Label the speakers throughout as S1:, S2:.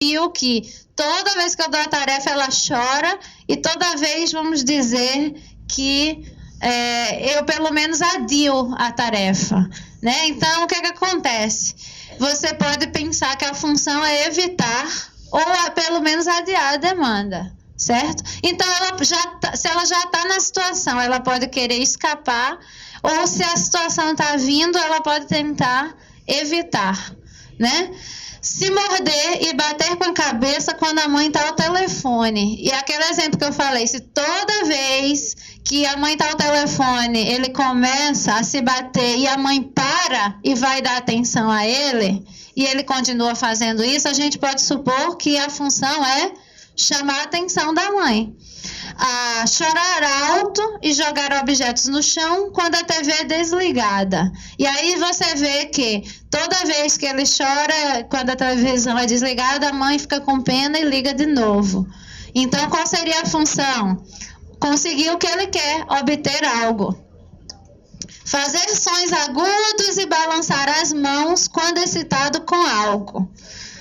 S1: viu que toda vez que eu dou a tarefa, ela chora, e toda vez, vamos dizer, que eu pelo menos adio a tarefa, né? Então, o que acontece? Você pode pensar que a função é evitar ou pelo menos adiar a demanda, certo? Então, se ela já está na situação, ela pode querer escapar, ou se a situação está vindo, ela pode tentar evitar, né? Se morder e bater com a cabeça quando a mãe está ao telefone. E aquele exemplo que eu falei, se toda vez que a mãe está ao telefone, ele começa a se bater e a mãe para e vai dar atenção a ele, e ele continua fazendo isso, a gente pode supor que a função é chamar a atenção da mãe. Chorar alto e jogar objetos no chão quando a TV é desligada. E aí você vê que toda vez que ele chora, quando a televisão é desligada, a mãe fica com pena e liga de novo. Então, qual seria a função? Conseguir o que ele quer, obter algo. Fazer sons agudos e balançar as mãos quando excitado com algo.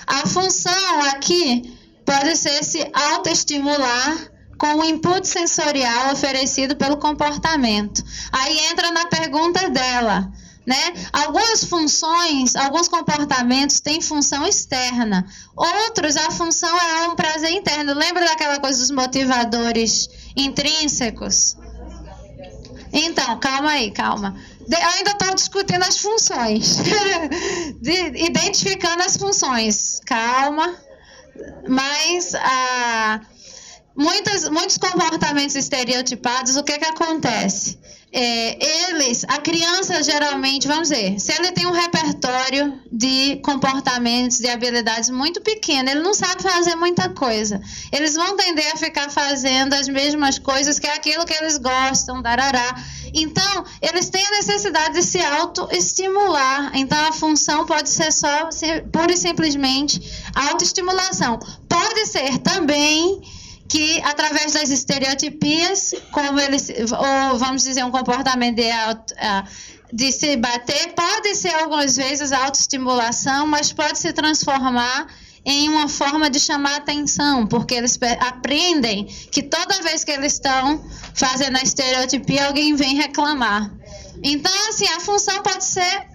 S1: A função aqui pode ser se autoestimular com o input sensorial oferecido pelo comportamento. Aí entra na pergunta dela, né? Algumas funções, alguns comportamentos têm função externa. Outros, a função é um prazer interno. Lembra daquela coisa dos motivadores intrínsecos? Então, calma aí, calma. Eu ainda estou discutindo as funções. Identificando as funções. Calma. Mas muitos comportamentos estereotipados, o que acontece? A criança geralmente, vamos dizer, se ele tem um repertório de comportamentos, de habilidades muito pequeno, ele não sabe fazer muita coisa. Eles vão tender a ficar fazendo as mesmas coisas, que é aquilo que eles gostam, darará. Então, eles têm a necessidade de se autoestimular. Então, a função pode ser só, pura e simplesmente, autoestimulação. Pode ser também que, através das estereotipias, como eles, ou vamos dizer, um comportamento de se bater, pode ser algumas vezes autoestimulação, mas pode se transformar em uma forma de chamar atenção, porque eles aprendem que toda vez que eles estão fazendo a estereotipia, alguém vem reclamar. Então, assim, a função pode ser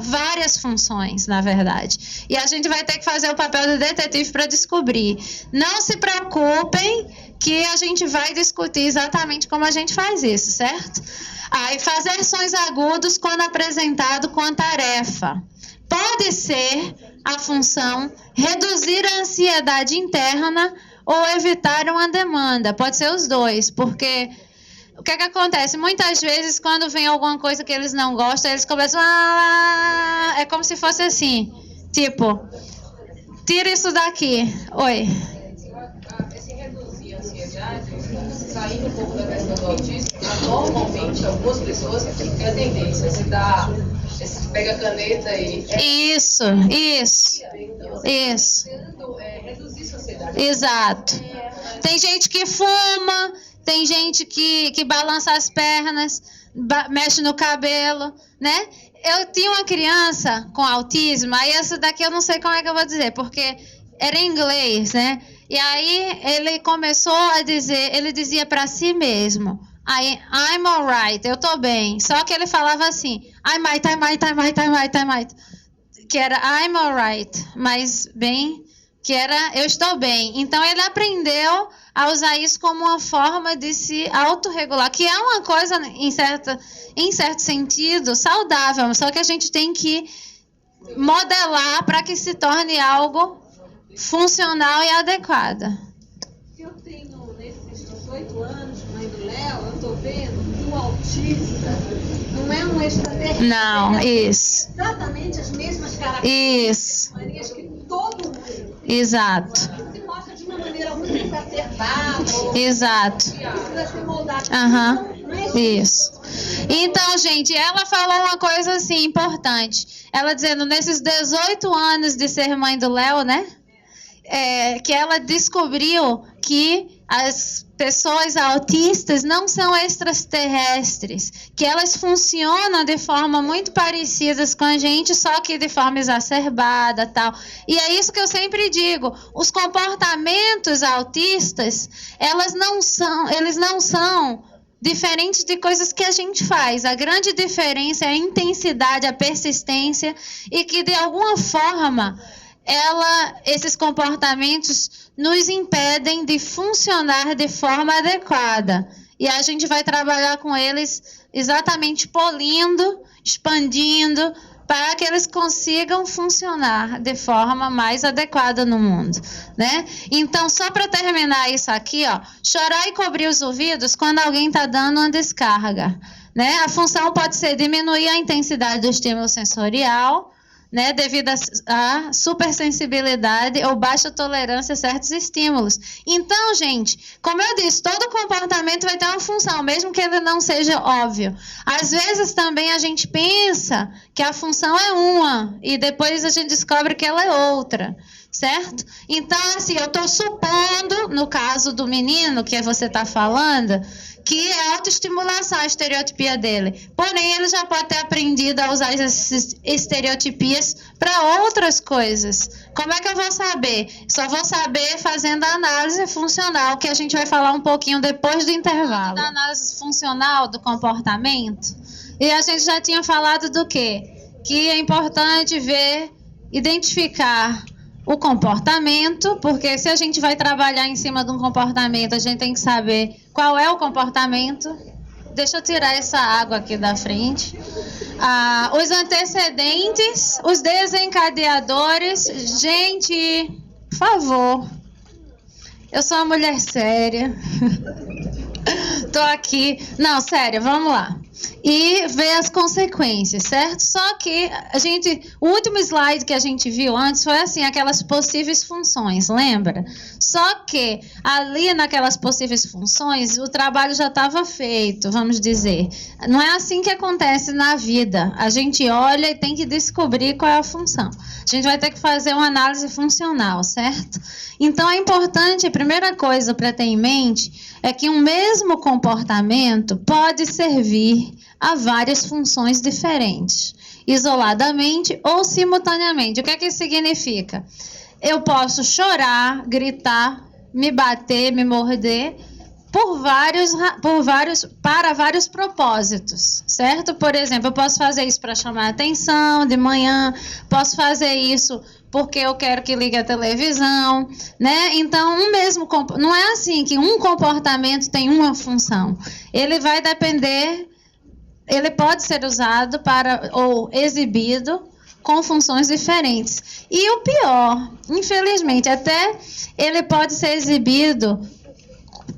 S1: várias funções, na verdade. E a gente vai ter que fazer o papel de detetive para descobrir. Não se preocupem que a gente vai discutir exatamente como a gente faz isso, certo? Aí, fazer sons agudos quando apresentado com a tarefa. Pode ser a função reduzir a ansiedade interna ou evitar uma demanda. Pode ser os dois, porque o que acontece? Muitas vezes, quando vem alguma coisa que eles não gostam, eles começam é como se fosse assim, tipo, tira isso daqui. Oi.
S2: Esse reduzir a ansiedade, saindo um pouco da questão do autismo, normalmente algumas pessoas têm a tendência, você pega a caneta e...
S1: Isso.
S2: Reduzir a ansiedade.
S1: Exato. Tem gente que fuma, tem gente que balança as pernas, mexe no cabelo, né? Eu tinha uma criança com autismo, aí essa daqui eu não sei como é que eu vou dizer, porque era em inglês, né? E aí ele começou a dizer, ele dizia para si mesmo, I'm alright, eu tô bem. Só que ele falava assim, I might. Que era I'm alright, mas bem, que era eu estou bem. Então ele aprendeu a usar isso como uma forma de se autorregular, que é uma coisa, em certo sentido, saudável, só que a gente tem que modelar para que se torne algo funcional e adequado.
S3: Eu tenho, nesses 18 anos, mãe do Léo, eu estou vendo que o autista não é um extraterrestre.
S1: Não, isso.
S3: Exatamente as mesmas características que todo mundo.
S1: Exato.
S3: Se mostra de uma maneira muito exacerbada.
S1: Exato.
S3: Precisa ser moldado.
S1: Isso. Então, gente, ela falou uma coisa assim importante. Ela dizendo, nesses 18 anos de ser mãe do Léo, né? Que ela descobriu que as pessoas autistas não são extraterrestres, que elas funcionam de forma muito parecida com a gente, só que de forma exacerbada, tal. E é isso que eu sempre digo, os comportamentos autistas, eles não são diferentes de coisas que a gente faz. A grande diferença é a intensidade, a persistência, e que de alguma forma esses comportamentos nos impedem de funcionar de forma adequada. E a gente vai trabalhar com eles exatamente polindo, expandindo, para que eles consigam funcionar de forma mais adequada no mundo, né? Então, só para terminar isso aqui, ó, chorar e cobrir os ouvidos quando alguém está dando uma descarga, né? A função pode ser diminuir a intensidade do estímulo sensorial, né, devido à supersensibilidade ou baixa tolerância a certos estímulos. Então, gente, como eu disse, todo comportamento vai ter uma função, mesmo que ele não seja óbvio. Às vezes também a gente pensa que a função é uma e depois a gente descobre que ela é outra, certo? Então, assim, eu estou supondo, no caso do menino que você está falando, que é autoestimulação, a estereotipia dele. Porém, ele já pode ter aprendido a usar essas estereotipias para outras coisas. Como é que eu vou saber? Só vou saber fazendo a análise funcional, que a gente vai falar um pouquinho depois do intervalo. Da análise funcional do comportamento. E a gente já tinha falado do quê? Que é importante identificar o comportamento, porque se a gente vai trabalhar em cima de um comportamento, a gente tem que saber qual é o comportamento. Deixa eu tirar essa água aqui da frente. Os antecedentes, os desencadeadores. Gente, por favor. Eu sou uma mulher séria. Tô aqui. Não, sério, vamos lá. E ver as consequências, certo? Só que o último slide que a gente viu antes foi assim, aquelas possíveis funções, lembra? Só que ali naquelas possíveis funções, o trabalho já estava feito, vamos dizer. Não é assim que acontece na vida. A gente olha e tem que descobrir qual é a função. A gente vai ter que fazer uma análise funcional, certo? Então é importante, a primeira coisa para ter em mente é que um mesmo comportamento pode servir a várias funções diferentes, isoladamente ou simultaneamente. O que é que isso significa? Eu posso chorar, gritar, me bater, me morder para vários propósitos, certo? Por exemplo, eu posso fazer isso para chamar a atenção de manhã, posso fazer isso porque eu quero que ligue a televisão, né? Então, não é assim que um comportamento tem uma função. Ele vai depender, ele pode ser usado ou exibido com funções diferentes. E o pior, infelizmente, até ele pode ser exibido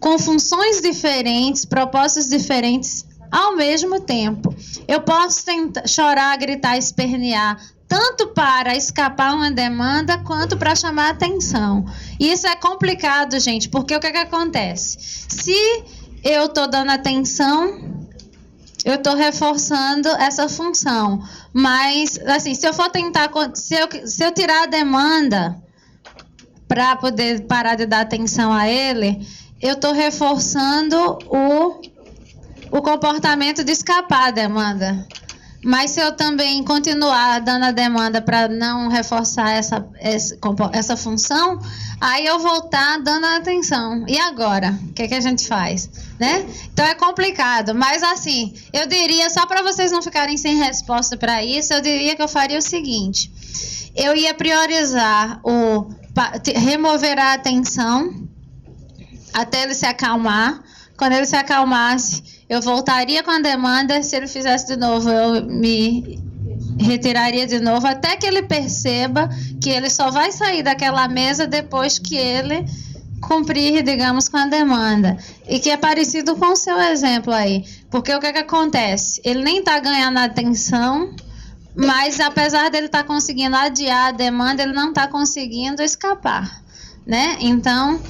S1: com funções diferentes, propósitos diferentes ao mesmo tempo. Eu posso chorar, gritar, espernear, tanto para escapar uma demanda, quanto para chamar atenção. E isso é complicado, gente, porque o que acontece? Se eu estou dando atenção, eu estou reforçando essa função. Mas, assim, se eu for tentar, se eu tirar a demanda para poder parar de dar atenção a ele, eu estou reforçando o comportamento de escapar da demanda. Mas se eu também continuar dando a demanda para não reforçar essa função, aí eu vou estar dando a atenção. E agora? O que a gente faz? Né? Então é complicado. Mas assim, eu diria, só para vocês não ficarem sem resposta para isso, eu diria que eu faria o seguinte. Eu ia priorizar remover a atenção até ele se acalmar. Quando ele se acalmasse, eu voltaria com a demanda. Se ele fizesse de novo, eu me retiraria de novo, até que ele perceba que ele só vai sair daquela mesa depois que ele cumprir, digamos, com a demanda. E que é parecido com o seu exemplo aí. Porque o que acontece? Ele nem está ganhando atenção, mas apesar dele estar conseguindo adiar a demanda, ele não está conseguindo escapar, né? Então,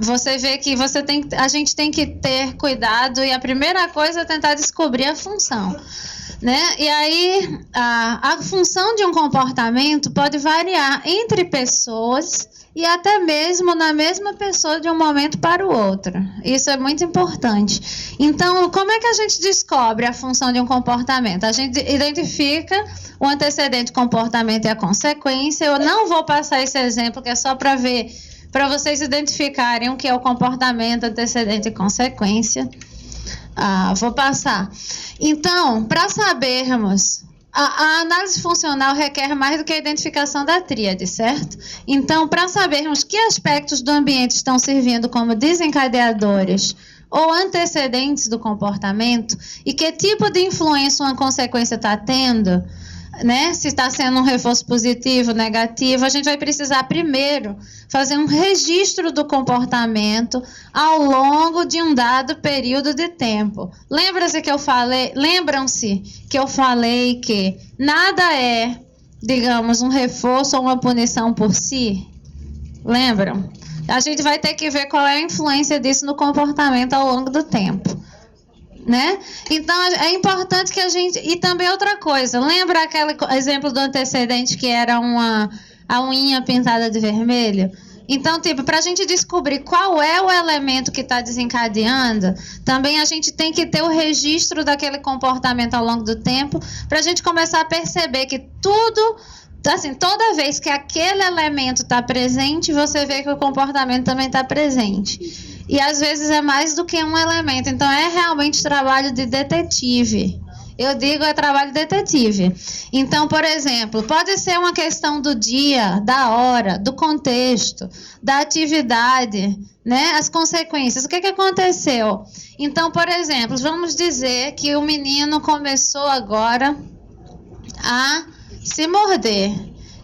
S1: você vê que a gente tem que ter cuidado, e a primeira coisa é tentar descobrir a função. né? E aí, a função de um comportamento pode variar entre pessoas e até mesmo na mesma pessoa de um momento para o outro. Isso é muito importante. Então, como é que a gente descobre a função de um comportamento? A gente identifica o antecedente, comportamento e a consequência. Eu não vou passar esse exemplo, que é só para ver, para vocês identificarem o que é o comportamento, antecedente e consequência. Vou passar. Então, para sabermos, a análise funcional requer mais do que a identificação da tríade, certo? Então, para sabermos que aspectos do ambiente estão servindo como desencadeadores ou antecedentes do comportamento e que tipo de influência uma consequência está tendo, né? Se está sendo um reforço positivo, negativo, a gente vai precisar primeiro fazer um registro do comportamento ao longo de um dado período de tempo. Lembram-se que eu falei que nada é, digamos, um reforço ou uma punição por si? Lembram? A gente vai ter que ver qual é a influência disso no comportamento ao longo do tempo, né? Então, é importante que a gente... E também outra coisa, lembra aquele exemplo do antecedente que era a unha pintada de vermelho? Então, para a gente descobrir qual é o elemento que está desencadeando, também a gente tem que ter o registro daquele comportamento ao longo do tempo, para a gente começar a perceber que tudo... Assim, toda vez que aquele elemento está presente, você vê que o comportamento também está presente. E às vezes é mais do que um elemento. Então, é realmente trabalho de detetive. Eu digo, é trabalho de detetive. Então, por exemplo, pode ser uma questão do dia, da hora, do contexto, da atividade, né? As consequências. O que aconteceu? Então, por exemplo, vamos dizer que o menino começou agora a se morder.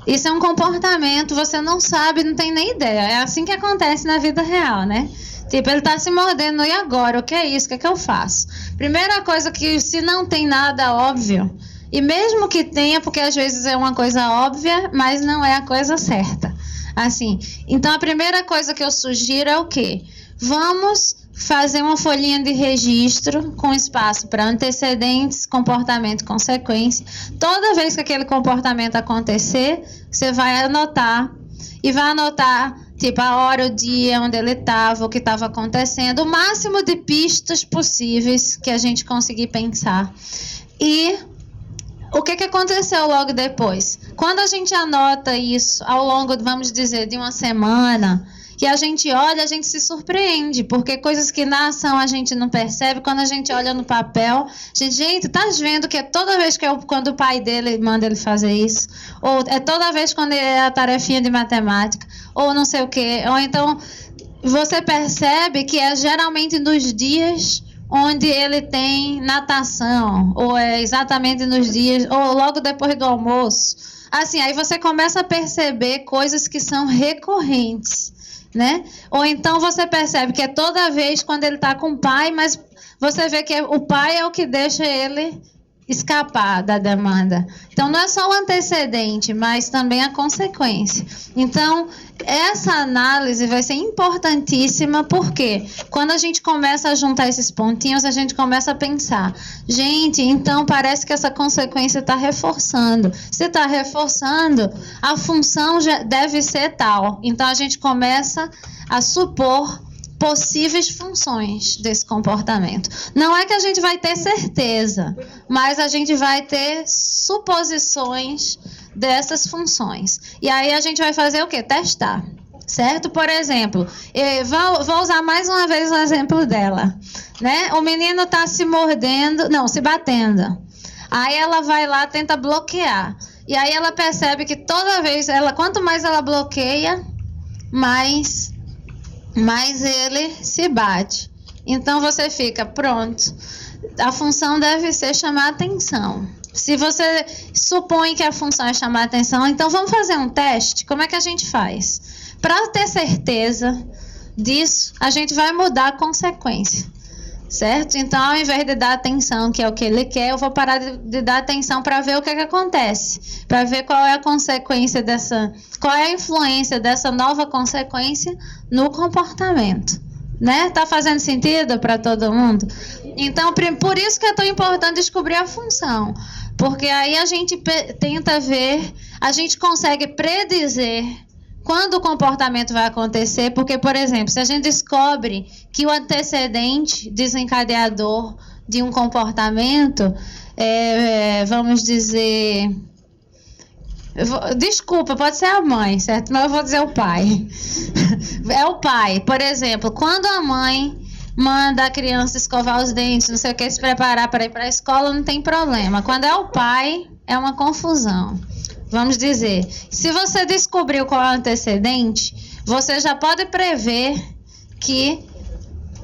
S1: Isso é um comportamento, você não sabe, não tem nem ideia. É assim que acontece na vida real, né? Tipo, ele tá se mordendo, e agora? O que é isso? O que é que eu faço? Primeira coisa que, se não tem nada óbvio, e mesmo que tenha, porque às vezes é uma coisa óbvia, mas não é a coisa certa. Assim, então a primeira coisa que eu sugiro é o quê? Vamos fazer uma folhinha de registro com espaço para antecedentes, comportamento e consequência. Toda vez que aquele comportamento acontecer, você vai anotar, e vai anotar tipo a hora, o dia, onde ele estava, o que estava acontecendo, o máximo de pistas possíveis que a gente conseguir pensar. E o que aconteceu logo depois? Quando a gente anota isso ao longo, vamos dizer, de uma semana, e a gente olha, a gente se surpreende, porque coisas que na ação a gente não percebe, quando a gente olha no papel, gente, tá vendo que é toda vez que quando o pai dele manda ele fazer isso, ou é toda vez quando é a tarefinha de matemática, ou não sei o quê, ou então você percebe que é geralmente nos dias onde ele tem natação, ou é exatamente nos dias, ou logo depois do almoço. Assim, aí você começa a perceber coisas que são recorrentes, né? Ou então você percebe que é toda vez quando ele está com o pai, mas você vê que o pai é o que deixa ele escapar da demanda. Então, não é só o antecedente, mas também a consequência. Então, essa análise vai ser importantíssima, porque quando a gente começa a juntar esses pontinhos, a gente começa a pensar, gente, então parece que essa consequência está reforçando. Se está reforçando, a função já deve ser tal. Então, a gente começa a supor possíveis funções desse comportamento. Não é que a gente vai ter certeza, mas a gente vai ter suposições dessas funções. E aí a gente vai fazer o quê? Testar, certo? Por exemplo, vou usar mais uma vez o exemplo dela, né? O menino está se mordendo, não, se batendo. Aí ela vai lá, tenta bloquear. E aí ela percebe que toda vez, quanto mais ela bloqueia, mais ele se bate. Então você fica, pronto, a função deve ser chamar atenção. Se você supõe que a função é chamar atenção, então vamos fazer um teste. Como é que a gente faz? Para ter certeza disso, a gente vai mudar a consequência, certo? Então, ao invés de dar atenção, que é o que ele quer, eu vou parar de dar atenção para ver o que acontece, para ver qual é a consequência qual é a influência dessa nova consequência no comportamento, né? Tá fazendo sentido para todo mundo? Então, por isso que é tão importante descobrir a função. Porque aí a gente tenta ver, a gente consegue predizer quando o comportamento vai acontecer. Porque, por exemplo, se a gente descobre que o antecedente desencadeador de um comportamento, vamos dizer... Desculpa, pode ser a mãe, certo? Mas eu vou dizer o pai. É o pai. Por exemplo, quando a mãe manda a criança escovar os dentes, não sei o que, se preparar para ir para a escola, não tem problema. Quando é o pai, é uma confusão. Vamos dizer, se você descobriu qual é o antecedente, você já pode prever que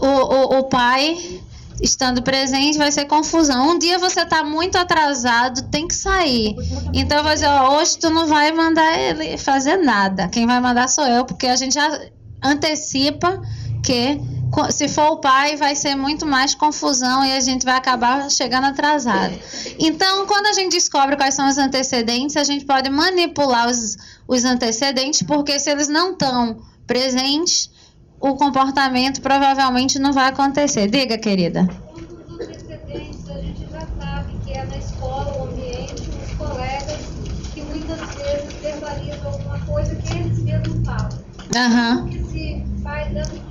S1: o pai, estando presente, vai ser confusão. Um dia você está muito atrasado, tem que sair. Então eu vou dizer, hoje tu não vai mandar ele fazer nada. Quem vai mandar sou eu, porque a gente já antecipa que se for o pai, vai ser muito mais confusão e a gente vai acabar chegando atrasado. Então, quando a gente descobre quais são os antecedentes, a gente pode manipular os antecedentes, porque se eles não estão presentes, o comportamento provavelmente não vai acontecer. Diga, querida.
S3: Um dos antecedentes, a gente já sabe que é na escola, o ambiente, os colegas, que muitas vezes verbalizam alguma coisa que eles mesmos falam.
S1: Aham.
S3: Que se faz dando.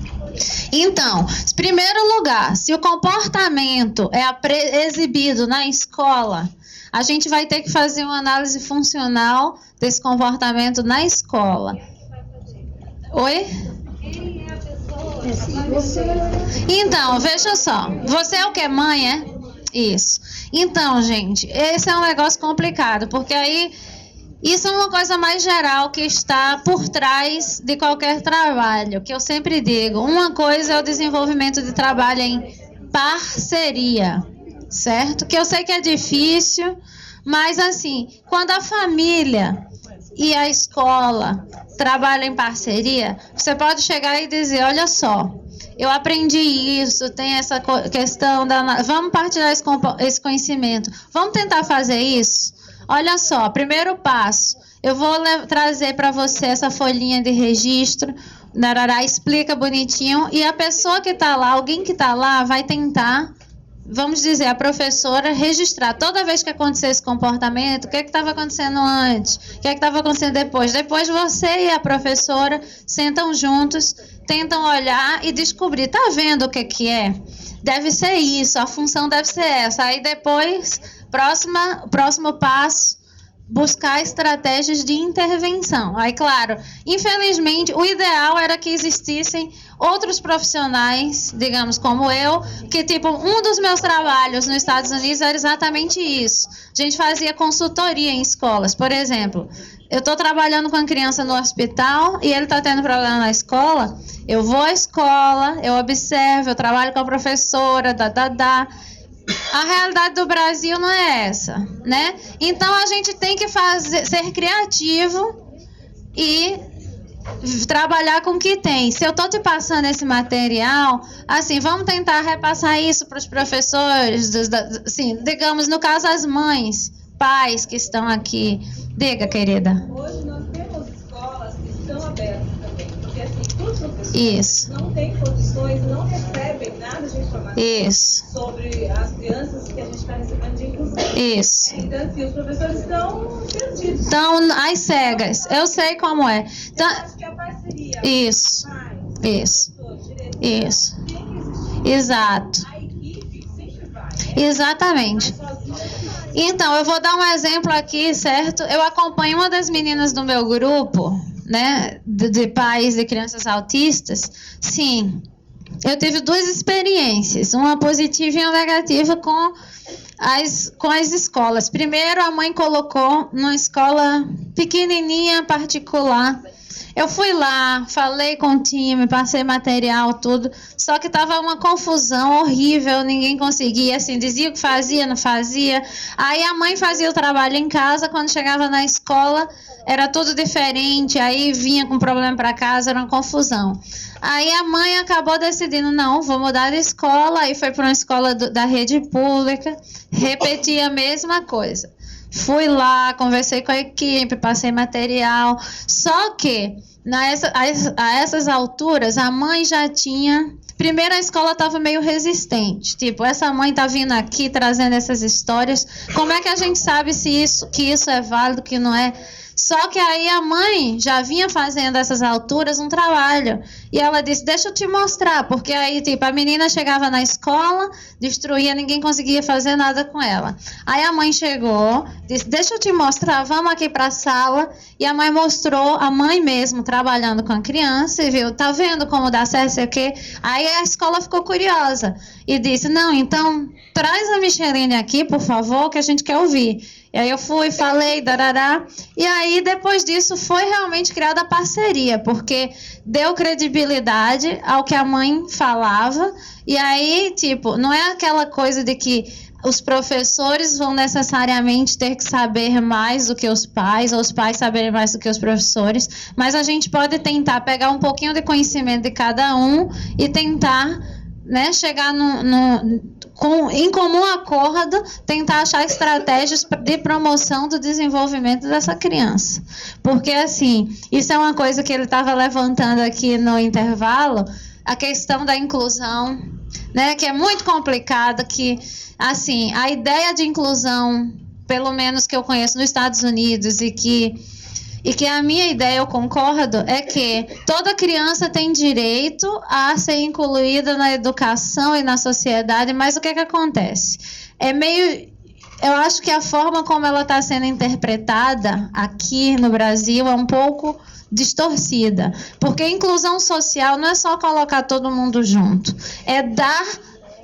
S1: Então, em primeiro lugar, se o comportamento é exibido na escola, a gente vai ter que fazer uma análise funcional desse comportamento na escola. Oi?
S3: Quem é a pessoa?
S1: Então, veja só. Você é o que? Mãe, é? Isso. Então, gente, esse é um negócio complicado, porque aí isso é uma coisa mais geral que está por trás de qualquer trabalho, que eu sempre digo. Uma coisa é o desenvolvimento de trabalho em parceria, certo? Que eu sei que é difícil, mas assim, quando a família e a escola trabalham em parceria, você pode chegar e dizer, olha só, eu aprendi isso, tem essa questão da... Vamos partilhar esse conhecimento, vamos tentar fazer isso? Olha só, primeiro passo, eu vou trazer para você essa folhinha de registro, narará, explica bonitinho, e a pessoa que está lá, alguém que está lá, vai tentar, vamos dizer, a professora registrar toda vez que acontecer esse comportamento, o que estava acontecendo antes, o que estava acontecendo depois. Depois você e a professora sentam juntos, tentam olhar e descobrir, tá vendo o que é? Deve ser isso, a função deve ser essa. Aí depois... Próximo passo, buscar estratégias de intervenção. Aí, claro, infelizmente, o ideal era que existissem outros profissionais, digamos, como eu, que, tipo, um dos meus trabalhos nos Estados Unidos era exatamente isso. A gente fazia consultoria em escolas. Por exemplo, eu estou trabalhando com a criança no hospital e ele está tendo problema na escola. Eu vou à escola, eu observo, eu trabalho com a professora, A realidade do Brasil não é essa, né? Então a gente tem que ser criativo e trabalhar com o que tem. Se eu estou te passando esse material, assim, vamos tentar repassar isso para os professores, assim, digamos, no caso, as mães, pais que estão aqui. Diga, querida.
S4: Hoje nós temos escolas que estão abertas também, porque assim, os professores
S1: Isso.
S4: não têm condições, não recebem nada de informação
S1: Isso.
S4: sobre as crianças que a gente está recebendo de inclusão.
S1: Isso.
S4: Então, assim, os professores estão perdidos.
S1: Então, às cegas. Eu sei como é. Então,
S4: Acho que a parceria,
S1: isso.
S4: pais,
S1: Isso.
S4: professores, diretores,
S1: Isso.
S4: tem que existir.
S1: Exato.
S4: A equipe sempre vai.
S1: Exatamente.
S4: Sozinha não vai.
S1: Então, eu vou dar um exemplo aqui, certo? Eu acompanho uma das meninas do meu grupo, né, de pais de crianças autistas. Sim, eu tive duas experiências, uma positiva e uma negativa com as escolas. Primeiro, a mãe colocou numa escola pequenininha, particular. Eu fui lá, falei com o time, passei material, tudo, só que estava uma confusão horrível, ninguém conseguia, assim, dizia o que fazia, não fazia. Aí a mãe fazia o trabalho em casa, quando chegava na escola, era tudo diferente, aí vinha com problema para casa, era uma confusão. Aí a mãe acabou decidindo, não, vou mudar de escola, aí foi para uma escola da rede pública, repetia a mesma coisa. Fui lá, conversei com a equipe, passei material. Só que, a essas alturas, a mãe já tinha... Primeiro, a escola estava meio resistente. Tipo, essa mãe está vindo aqui trazendo essas histórias. Como é que a gente sabe que isso é válido, que não é? Só que aí a mãe já vinha fazendo essas alturas um trabalho. E ela disse, deixa eu te mostrar. Porque aí, tipo, a menina chegava na escola, destruía, ninguém conseguia fazer nada com ela. Aí a mãe chegou, disse, deixa eu te mostrar, vamos aqui para a sala. E a mãe mostrou, a mãe mesmo, trabalhando com a criança, e viu, tá vendo como dá certo, sei o quê? Aí a escola ficou curiosa. E disse, não, então, traz a Micheline aqui, por favor, que a gente quer ouvir. E aí eu fui, falei, darará. E aí, depois disso, foi realmente criada a parceria, porque deu credibilidade ao que a mãe falava. E aí, tipo, não é aquela coisa de que os professores vão necessariamente ter que saber mais do que os pais, ou os pais saberem mais do que os professores, mas a gente pode tentar pegar um pouquinho de conhecimento de cada um e tentar, né, chegar em comum acordo, tentar achar estratégias de promoção do desenvolvimento dessa criança. Porque, assim, isso é uma coisa que ele estava levantando aqui no intervalo, a questão da inclusão, né, que é muito complicada, que, assim, a ideia de inclusão, pelo menos que eu conheço nos Estados Unidos, e que a minha ideia, eu concordo, é que toda criança tem direito a ser incluída na educação e na sociedade, mas o que acontece? Eu acho que a forma como ela está sendo interpretada aqui no Brasil é um pouco distorcida, porque inclusão social não é só colocar todo mundo junto, é dar...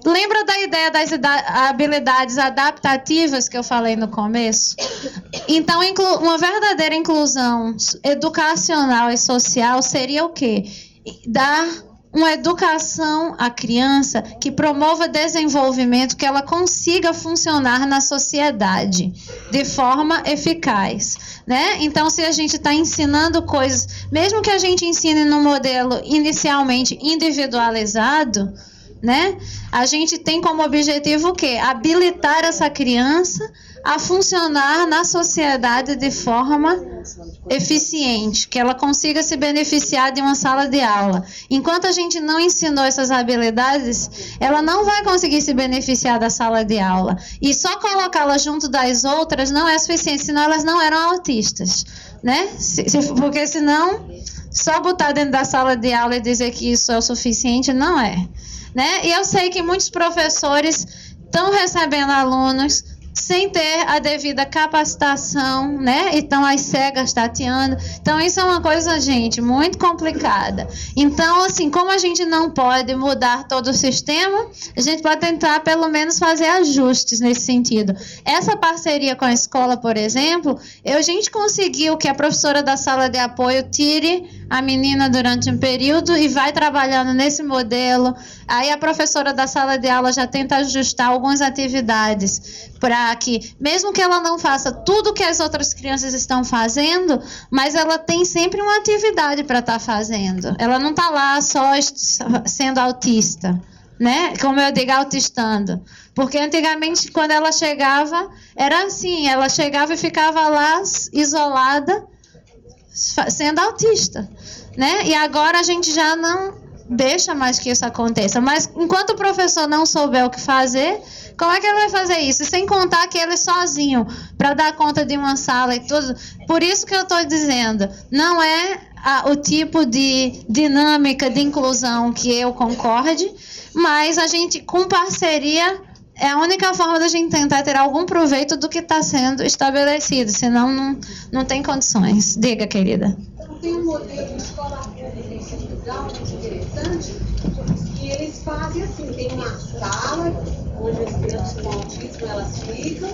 S1: Lembra da ideia das habilidades adaptativas que eu falei no começo? Então, uma verdadeira inclusão educacional e social seria o quê? Dar uma educação à criança que promova desenvolvimento, que ela consiga funcionar na sociedade de forma eficaz, né? Então, se a gente está ensinando coisas, mesmo que a gente ensine no modelo inicialmente individualizado, né? A gente tem como objetivo o quê? Habilitar essa criança a funcionar na sociedade de forma eficiente, que ela consiga se beneficiar de uma sala de aula. Enquanto a gente não ensinou essas habilidades, ela não vai conseguir se beneficiar da sala de aula. E só colocá-la junto das outras não é suficiente, senão elas não eram autistas, né? Porque senão, só botar dentro da sala de aula e dizer que isso é o suficiente, não é. Né? E eu sei que muitos professores estão recebendo alunos sem ter a devida capacitação, né? E estão às cegas tateando. Então, isso é uma coisa, gente, muito complicada. Então, assim, como a gente não pode mudar todo o sistema, a gente pode tentar, pelo menos, fazer ajustes nesse sentido. Essa parceria com a escola, por exemplo, a gente conseguiu que a professora da sala de apoio tire a menina durante um período e vai trabalhando nesse modelo. Aí a professora da sala de aula já tenta ajustar algumas atividades para que, mesmo que ela não faça tudo que as outras crianças estão fazendo, mas ela tem sempre uma atividade para estar fazendo. Ela não está lá só sendo autista, né? Como eu digo, autistando. Porque antigamente, quando ela chegava, era assim, ela chegava e ficava lá isolada, sendo autista, né? E agora a gente já não deixa mais que isso aconteça. Mas enquanto o professor não souber o que fazer, como é que ele vai fazer isso? Sem contar que ele sozinho, para dar conta de uma sala e tudo. Por isso que eu estou dizendo, não é o tipo de dinâmica de inclusão que eu concorde, mas a gente, com parceria, é a única forma da gente tentar ter algum proveito do que está sendo estabelecido, senão não tem condições. Diga, querida.
S4: Então, tem um modelo de escola pública em Portugal muito interessante, que eles fazem assim, tem uma sala onde as crianças com autismo elas ficam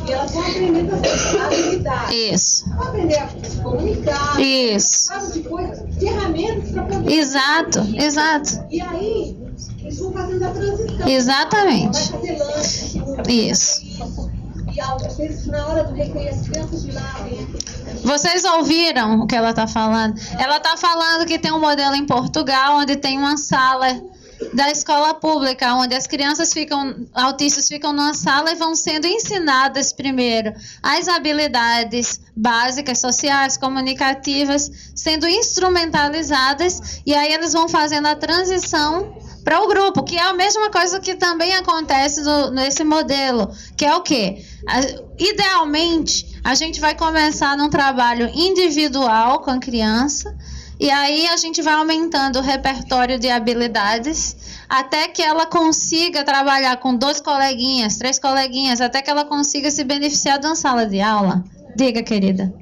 S4: e elas vão aprendendo as habilidades.
S1: Isso.
S4: Vão aprender a se comunicar.
S1: Isso.
S4: Sabe de coisas, ferramentas para poder...
S1: Exato.
S4: E aí, eles vão fazendo a transição.
S1: Exatamente.
S4: Vai fazer lanche.
S1: Isso.
S4: E às vezes, na hora do recreio, as crianças de lá vêm aqui.
S1: Vocês ouviram o que ela está falando? Ela está falando que tem um modelo em Portugal onde tem uma sala da escola pública, onde as crianças autistas ficam numa sala e vão sendo ensinadas primeiro as habilidades básicas, sociais, comunicativas, sendo instrumentalizadas, e aí eles vão fazendo a transição para o grupo, que é a mesma coisa que também acontece nesse modelo, que é o quê? Idealmente, a gente vai começar num trabalho individual com a criança, e aí a gente vai aumentando o repertório de habilidades até que ela consiga trabalhar com 2 coleguinhas, 3 coleguinhas, até que ela consiga se beneficiar de uma sala de aula. Diga, querida.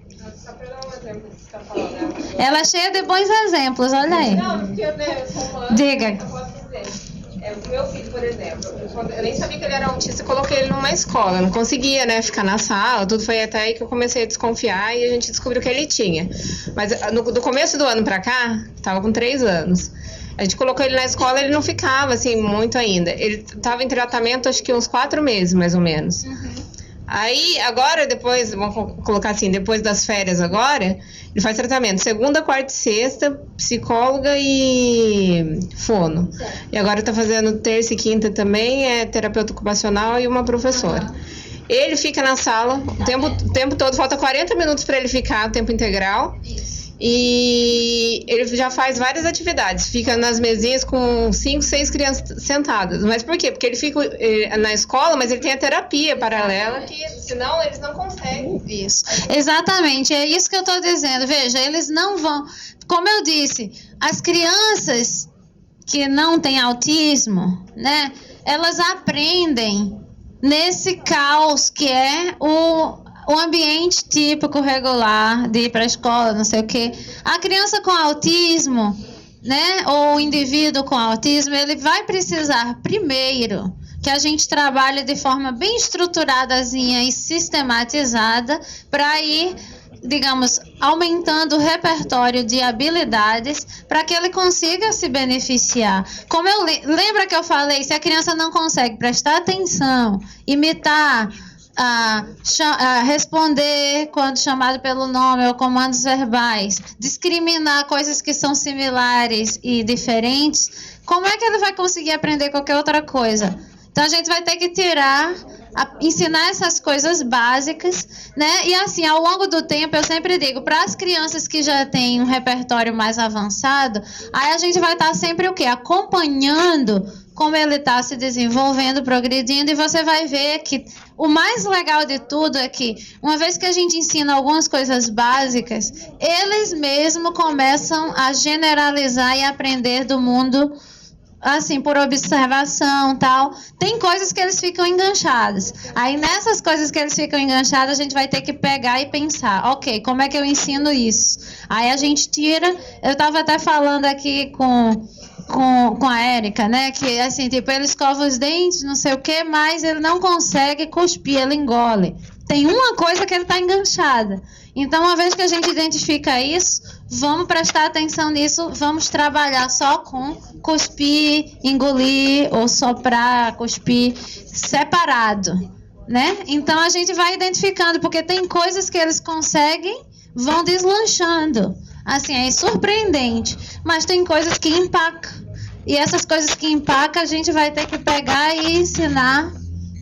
S2: Só para dar um exemplo que você está falando, né?
S1: Ela é cheia de bons exemplos, olha aí.
S2: Não, porque eu sou humana,
S1: Diga.
S2: eu posso dizer. O meu filho, por exemplo, eu nem sabia que ele era autista, eu coloquei ele numa escola, não conseguia, né, ficar na sala, tudo foi até aí que eu comecei a desconfiar e a gente descobriu que ele tinha. Mas do começo do ano pra cá, tava com 3 anos, a gente colocou ele na escola, ele não ficava, assim, muito ainda. Ele tava em tratamento, acho que uns 4 meses, mais ou menos. Aí, agora, depois, vamos colocar assim, depois das férias agora, ele faz tratamento segunda, quarta e sexta, psicóloga e fono. E agora tá fazendo terça e quinta também, é terapeuta ocupacional e uma professora. Ele fica na sala o tempo todo, falta 40 minutos para ele ficar, tempo integral. E ele já faz várias atividades, fica nas mesinhas com 5, 6 crianças sentadas. Mas por quê? Porque ele fica na escola, mas ele tem a terapia paralela, que senão eles não conseguem.
S1: Isso, exatamente, é isso que eu estou dizendo. Veja, eles não vão, como eu disse, as crianças que não têm autismo, né, elas aprendem nesse caos que é o ambiente típico, regular, de ir para a escola, não sei o quê. A criança com autismo, né, ou o indivíduo com autismo, ele vai precisar, primeiro, que a gente trabalhe de forma bem estruturadazinha e sistematizada para ir, digamos, aumentando o repertório de habilidades para que ele consiga se beneficiar. Como lembra que eu falei, se a criança não consegue prestar atenção, imitar, responder quando chamado pelo nome ou comandos verbais, discriminar coisas que são similares e diferentes, como é que ele vai conseguir aprender qualquer outra coisa? Então a gente vai ter que ensinar essas coisas básicas, né? E assim, ao longo do tempo, eu sempre digo, para as crianças que já têm um repertório mais avançado, aí a gente vai estar sempre o quê? Acompanhando como ele está se desenvolvendo, progredindo, e você vai ver que o mais legal de tudo é que, uma vez que a gente ensina algumas coisas básicas, eles mesmos começam a generalizar e aprender do mundo, assim, por observação, tal. Tem coisas que eles ficam enganchados. Aí, nessas coisas que eles ficam enganchados, a gente vai ter que pegar e pensar, ok, como é que eu ensino isso? Aí a gente tira, eu estava até falando aqui com a Érica, né, que assim, tipo, ele escova os dentes, não sei o que, mas ele não consegue cuspir, ele engole. Tem uma coisa que ele está enganchada. Então, uma vez que a gente identifica isso, vamos prestar atenção nisso, vamos trabalhar só com cuspir, engolir, ou soprar, cuspir, separado, né? Então, a gente vai identificando, porque tem coisas que eles conseguem, vão deslanchando. Assim, é surpreendente, mas tem coisas que empacam. E essas coisas que empacam, a gente vai ter que pegar e ensinar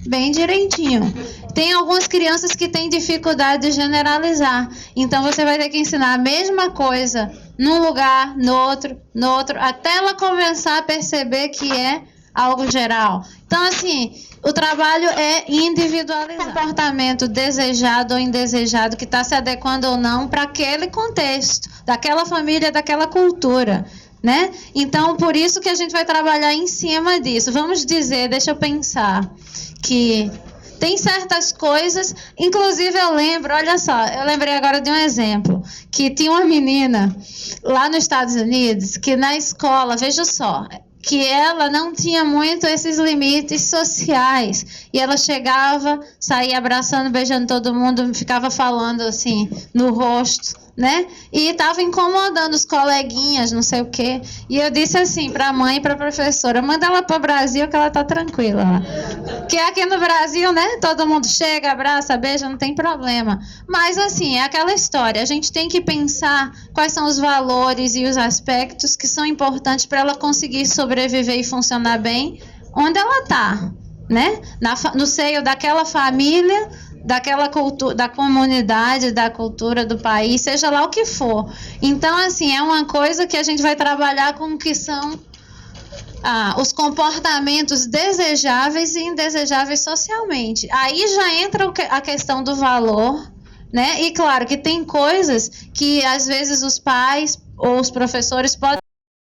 S1: bem direitinho. Tem algumas crianças que têm dificuldade de generalizar. Então, você vai ter que ensinar a mesma coisa num lugar, no outro, até ela começar a perceber que é algo geral. Então, assim, o trabalho é individualizar. Comportamento desejado ou indesejado que está se adequando ou não para aquele contexto, daquela família, daquela cultura, né? Então, por isso que a gente vai trabalhar em cima disso. Vamos dizer, deixa eu pensar, que tem certas coisas, inclusive eu lembro, olha só, eu lembrei agora de um exemplo, que tinha uma menina lá nos Estados Unidos, que na escola, veja só, que ela não tinha muito esses limites sociais. E ela chegava, saía abraçando, beijando todo mundo, ficava falando assim, no rosto né? E estava incomodando os coleguinhas, não sei o quê. E eu disse assim para a mãe e para a professora: manda ela para o Brasil que ela tá tranquila lá. Porque aqui no Brasil, né? Todo mundo chega, abraça, beija, não tem problema. Mas assim, é aquela história. A gente tem que pensar quais são os valores e os aspectos que são importantes para ela conseguir sobreviver e funcionar bem onde ela tá, né? No seio daquela família, daquela cultura, da comunidade, da cultura do país, seja lá o que for. Então, assim, é uma coisa que a gente vai trabalhar com o que são os comportamentos desejáveis e indesejáveis socialmente. Aí já entra a questão do valor, né? E claro que tem coisas que às vezes os pais ou os professores podem